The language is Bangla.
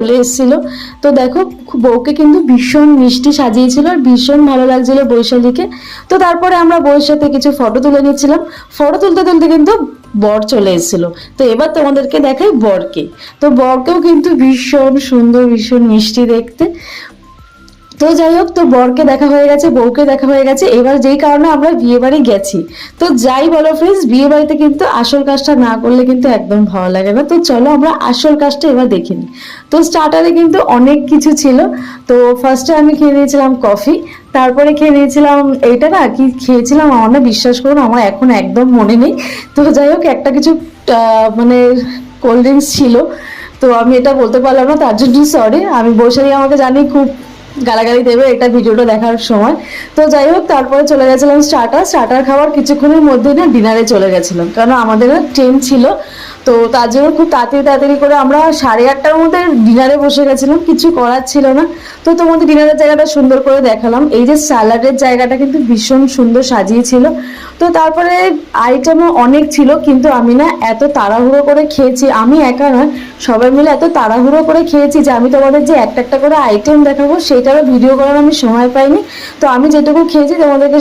চলে এসেছিল। তো দেখো বউকে কিন্তু ভীষণ মিষ্টি সাজিয়েছিল আর ভীষণ ভালো লাগছিল বৈশালীকে। তো তারপরে আমরা বউয়ের সাথে কিছু ফটো তুলে নিচ্ছিলাম। ফটো তুলতে তুলতে কিন্তু বর চলে এসেছিল। তো এবার তোমাদেরকে দেখাই বরকে। তো বরকেও কিন্তু ভীষণ সুন্দর, ভীষণ মিষ্টি দেখতে। তো যাই হোক, তো বরকে দেখা হয়ে গেছে, বউকে দেখা হয়ে গেছে, এবার যেই কারণে আমরা বিয়ে বাড়ি গেছি। তো যাই বলো ফ্রেন্ডস, বিয়ে বাড়িতে কিন্তু আসল কাজটা না করলে কিন্তু একদম ভালো লাগে না। তো চলো আমরা আসল কাজটা এবার দেখে নিই। তো স্টার্টারে কিন্তু অনেক কিছু ছিল। তো ফার্স্টে আমি খেয়ে নিয়েছিলাম কফি, তারপরে খেয়ে নিয়েছিলাম এইটা, না কি খেয়েছিলাম আমার না বিশ্বাস করুন আমার এখন একদম মনে নেই। তো যাই হোক, একটা কিছু মানে কোল্ড ড্রিঙ্কস ছিল। তো আমি এটা বলতে পারলাম না, তার জন্য সরি। আমি বসেই আমাকে জানি খুব গালাগালি দেবে এটা ভিডিওটা দেখার সময়। তো যাই হোক, তারপরে চলে গেছিলাম স্টার্টার খাওয়ার কিছুক্ষণের মধ্যে না ডিনারে চলে গেছিলাম, কারণ আমাদের না ট্রেন ছিল। তো তার জন্য খুব তাড়াতাড়ি করে আমরা 8:30টার মধ্যে ডিনারে বসে গেছিলাম, কিছু করার ছিল না। তো তোমাদের ডিনারের জায়গাটা সুন্দর করে দেখালাম। এই যে স্যালাডের জায়গাটা কিন্তু ভীষণ সুন্দর সাজিয়েছিল। তো তারপরে আইটেমও অনেক ছিল, কিন্তু আমি না এত তাড়াহুড়ো করে খেয়েছি, আমি একা নয় সবাই মিলে এত তাড়াহুড়ো করে খেয়েছি যে আমি তোমাদের যে একটা একটা করে আইটেম দেখাবো সেটারও ভিডিও করার আমি সময় পাইনি। তো আমি যেটুকু খেয়েছি তোমাদেরকে